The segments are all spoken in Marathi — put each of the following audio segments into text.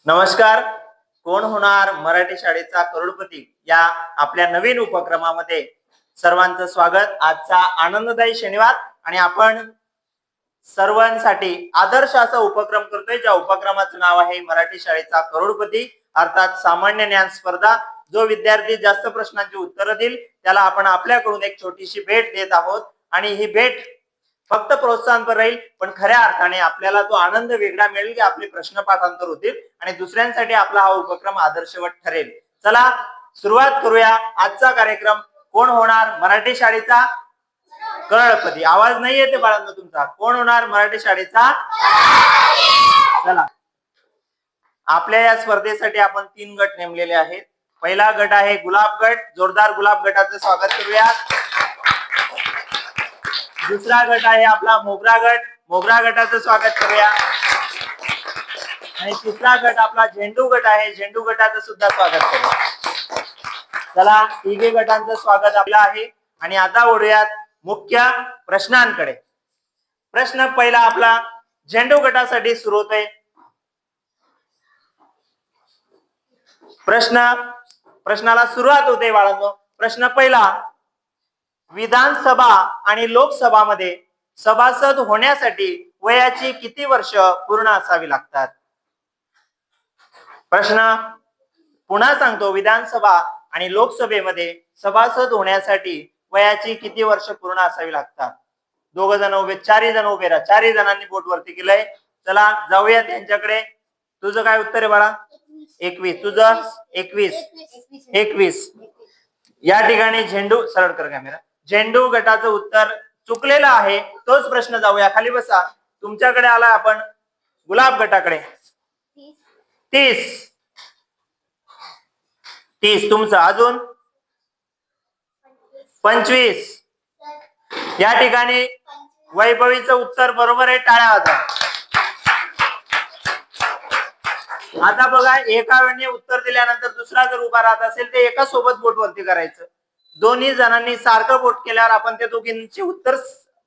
नमस्कार. कोण होणार मराठी शाळेचा करोडपती या आपल्या नवीन उपक्रमामध्ये सर्वांचं स्वागत. आजचा आनंददायी शनिवार आणि आपण सर्वांसाठी आदर्श असा उपक्रम करतोय, ज्या उपक्रमाचं नाव आहे मराठी शाळेचा करोडपती, अर्थात सामान्य ज्ञान स्पर्धा. जो विद्यार्थी जास्त प्रश्नांची उत्तरं देईल त्याला आपण आपल्याकडून एक छोटीशी भेट देत आहोत आणि ही भेट फक्त प्रोत्साहनपर राहील, पण खऱ्या अर्थाने आपल्याला तो आनंद वेगळा मिळेल की आपले प्रश्न पाठांतर होतील आणि दुसऱ्यांसाठी आपला हा उपक्रम आदर्शवत ठरेल. चला सुरुवात करूया. आजचा कार्यक्रम कोण होणार मराठी शाळेचा करोडपती. आवाज नाही येते बाळांनो तुमचा. कोण होणार मराठी शाळेचा. चला, आपल्या या स्पर्धेसाठी आपण 3 गट नेमलेले आहेत. पहिला गट आहे गुलाब गट. जोरदार गुलाब गटाचं स्वागत करूया. दुसरा गट आहे आपला मोगरा गट. मोगरा गटाचं स्वागत करूया. आणि तिसरा गट आपला झेंडू गट आहे. झेंडू गटाचं सुद्धा स्वागत करूया. चला, तिघे गटांचं स्वागत आपलं आहे आणि आता वळूयात मुख्य प्रश्नांकडे. प्रश्न पहिला आपला झेंडू गटासाठी सुरू होतोय. प्रश्नाला सुरुवात होते बाळांनो. प्रश्न पहिला, विधानसभा आणि लोकसभामध्ये सभासद होण्यासाठी वयाची किती वर्ष पूर्ण असावी लागतात. प्रश्न पुन्हा सांगतो, विधानसभा आणि लोकसभेमध्ये सभासद होण्यासाठी वयाची किती वर्ष पूर्ण असावी लागतात. 2 जण उभे, 4 जण उभे राहा. 4 जणांनी बोट वरती केलंय. चला जाऊया त्यांच्याकडे. तुझं काय उत्तर आहे बाळा. 21. तुझं 21. या ठिकाणी झेंडू, सरळ कर कॅमेरा. झेंडू गटाचं उत्तर चुकलेलं आहे. तोच प्रश्न, जाऊया खाली बसा. तुमच्याकडे आला आपण गुलाब गटाकडे. 30. तुमचं अजून 25. या ठिकाणी वैभवीचं उत्तर बरोबर आहे. टाळ्या वाजवा. आता बघा, एका वेळेने उत्तर दिल्यानंतर दुसरा जर उभा राहत असेल ते एका सोबत बोट वरती करायचं. दोन्ही जणांनी सारखं बोट केल्यावर आपण त्या दोघींचे उत्तर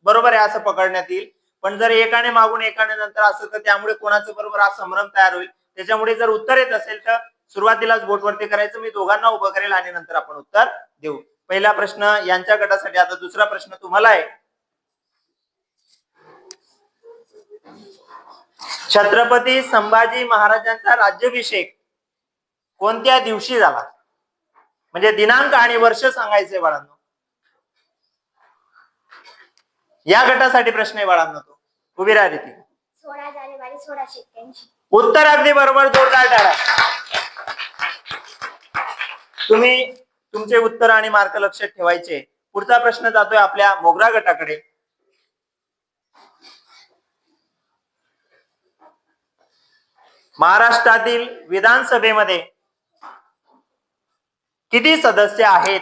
बरोबर आहे असं पकडण्यात येईल. पण जर एकाने मागून एकाने नंतर असं, तर त्यामुळे कोणाचं बरोबर हा संभ्रम तयार होईल. त्याच्यामुळे जर उत्तर येत असेल तर सुरुवातीलाच बोट वरती करायचं. मी दोघांना उभं करेल आणि नंतर आपण उत्तर देऊ. पहिला प्रश्न यांच्या गटासाठी. आता दुसरा प्रश्न तुम्हाला आहे. छत्रपती संभाजी महाराजांचा राज्याभिषेक कोणत्या दिवशी झाला. म्हणजे दिनांक आणि वर्ष सांगायचंय बाळांनो. या गटासाठी प्रश्न आहे बाळांनो. तो उभी राहा रीती. 16 जानेवारी 1681. उत्तर अगदी बरोबर. जोरदार टाळ्या. तुम्ही तुमचे उत्तर आणि मार्क लक्षात ठेवायचे. पुढचा प्रश्न जातोय आपल्या मोगरा गटाकडे. महाराष्ट्रातील विधानसभेमध्ये किती सदस्य आहेत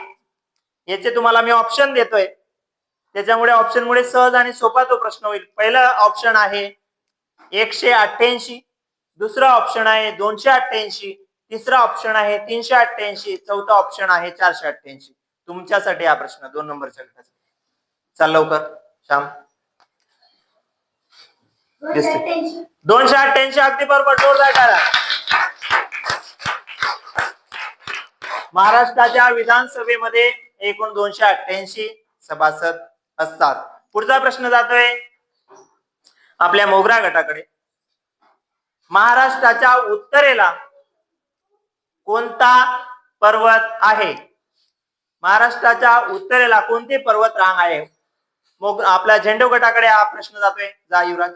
याचे तुम्हाला मी ऑप्शन देतोय. त्याच्यामुळे ऑप्शन मुळे सहज आणि सोपा तो प्रश्न होईल. पहिला ऑप्शन आहे 188, दुसरा ऑप्शन आहे 288, तिसरा ऑप्शन आहे 388, चौथा ऑप्शन आहे 488. तुमच्यासाठी हा प्रश्न 2 नंबरच्या गटाचा. चल लवकर श्याम. 288 अगदी बरोबर. जोरदार टाळ्या. महाराष्ट्राच्या विधानसभेमध्ये एकूण 288 सभासद असतात. पुढचा प्रश्न जातोय आपल्या मोगरा गटाकडे. महाराष्ट्राच्या उत्तरेला कोणता पर्वत आहे. महाराष्ट्राच्या उत्तरेला कोणती पर्वत रांग आहे. आपल्या झेंडू गटाकडे हा प्रश्न जातोय. जा युवराज.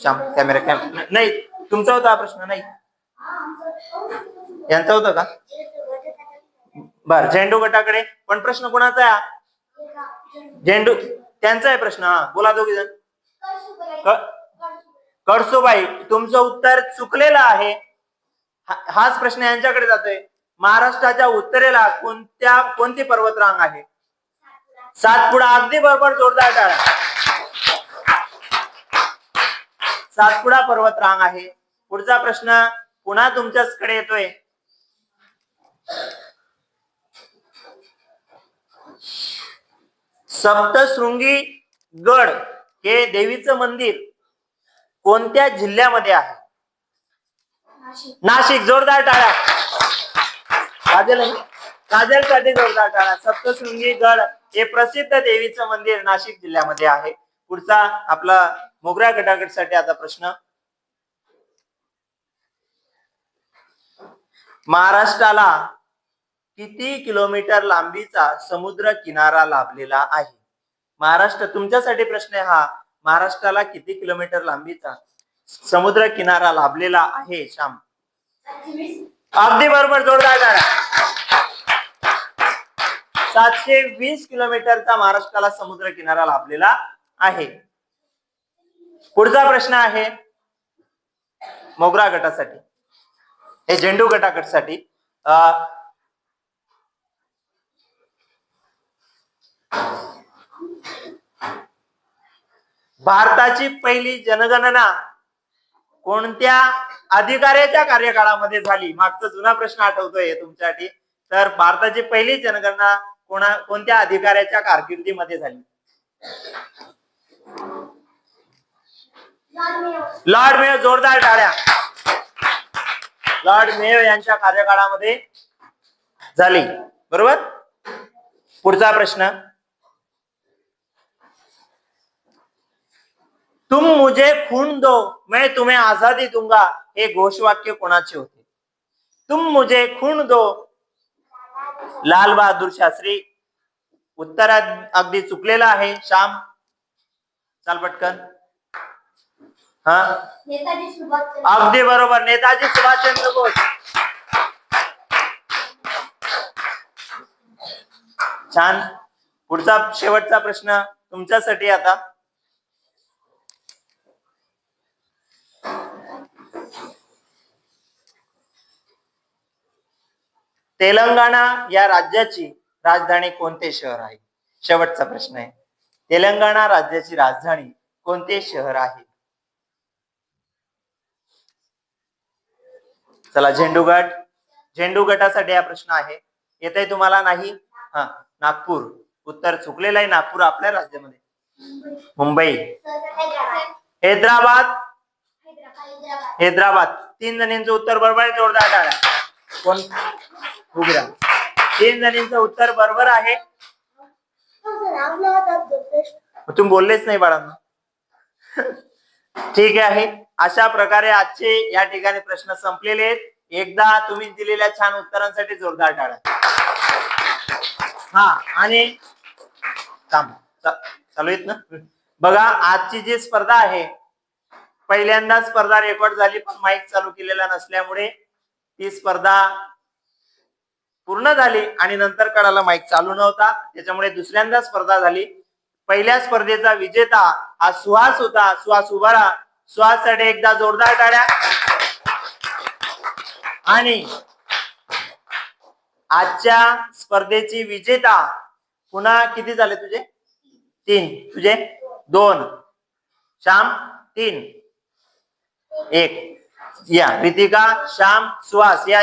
श्याम कॅमेरा नाही, तुमचा होता हा प्रश्न. नाही, यांचा होता का. बर, झेंडू गटाकडे. पण प्रश्न कोणाचा आहे. झेंडू त्यांचा आहे प्रश्न. हा बोला दोघी जण. कळसुबाई. तुमचं उत्तर चुकलेलं आहे. हाच प्रश्न यांच्याकडे जातोय. महाराष्ट्राच्या उत्तरेला कोणती पर्वत रांग आहे. सातपुडा. अगदी बरोबर. जोरदार टाळ्या. सातपुडा पर्वत रांग आहे. पुढचा प्रश्न पुन्हा तुमच्याकडे येतोय. सप्तशृंगी गड हे देवीचं मंदिर कोणत्या जिल्ह्यामध्ये आहे. नाशिक. नाशिक. जोरदार टाळ्या. काजलसाठी जोरदार टाळ्या. सप्तशृंगी गड हे प्रसिद्ध देवीचं मंदिर नाशिक जिल्ह्यामध्ये आहे. पुढचा आपला मोगरा गटागटसाठी आता प्रश्न. महाराष्ट्राला किती किलोमीटर लांबीचा समुद्र किनारा लाभलेला आहे? महाराष्ट्र, तुमच्यासाठी प्रश्न आहे हा. महाराष्ट्राला किती किलोमीटर लांबीचा समुद्र किनारा लाभलेला आहे? श्याम. 720. अगदी बरोबर. जोरदार टाळ्या. 720 किलोमीटरचा महाराष्ट्राला समुद्र किनारा लाभलेला आहे. पुढचा प्रश्न आहे मोगरा गटासाठी, हे झेंडू गटासाठी. भारताची पहिली जनगणना कोणत्या अधिकाऱ्याच्या कार्यकाळामध्ये झाली? मागचा जुना प्रश्न आठवतोय तुमच्यासाठी. तर भारताची पहिली जनगणना कोणत्या अधिकाऱ्याच्या कारकिर्दीमध्ये झाली? Lord Mayo. जोरदार टाळ्या. लॉर्ड मेयो यांच्या कार्यकाळामध्ये झाली. बरोबर. पुढचा प्रश्न. तुम मुझे खून दो मैं तुम्हें आजादी दूंगा हे घोषवाक्य कोणाचे होते? तुम मुझे खून दो. लाल बहादूर शास्त्री. उत्तर अगदी चुकलेलं आहे. श्याम, चाल पटकन. हा, नेताजी सुभाष. अगदी बरोबर. नेताजी सुभाषचंद्र बोस. छान. पुढचा शेवटचा प्रश्न तुमच्यासाठी आता. तेलंगणा या राज्याची राजधानी कोणते शहर आहे? शेवटचा प्रश्न आहे. तेलंगणा राज्याची राजधानी कोणते शहर आहे? चला, झेंडू गटासाठी हा प्रश्न आहे. येते तुम्हाला नाही? हा, नागपूर. उत्तर चुकलेलं आहे. नागपूर आपल्या राज्यामध्ये. मुंबई. हैदराबाद. हैदराबाद. 3 जणींचं उत्तर बरोबर आहे. जोरदार टाळ्या. कोण? उभे राहा. 3 जणींचं उत्तर बरोबर आहे. तुम्ही बोललेच नाही बाळांना. ठीक आहे. अशा प्रकारे आजचे या ठिकाणी प्रश्न संपलेले आहेत. एकदा तुम्ही दिलेल्या छान उत्तरांसाठी जोरदार टाळ्या. हा, आणि काम चालू आहेत ना? बघा, आजची जी स्पर्धा आहे, पहिल्यांदा स्पर्धा रेकॉर्ड झाली पण माईक चालू केलेला नसल्यामुळे ती स्पर्धा पूर्ण झाली आणि नंतर कळालं माईक चालू नव्हता, त्याच्यामुळे दुसऱ्यांदा स्पर्धा झाली. पहिल्या स्पर्धेचा विजेता हा सुहास होता. सुहास उभा राहा. सुहाससाठी एकदा जोरदार टाळ्या. आणि आजच्या स्पर्धेची विजेता पुन्हा किती झाले तुझे? 3. तुझे 2. श्याम 3. 1. या रितिका, श्याम, सुहास या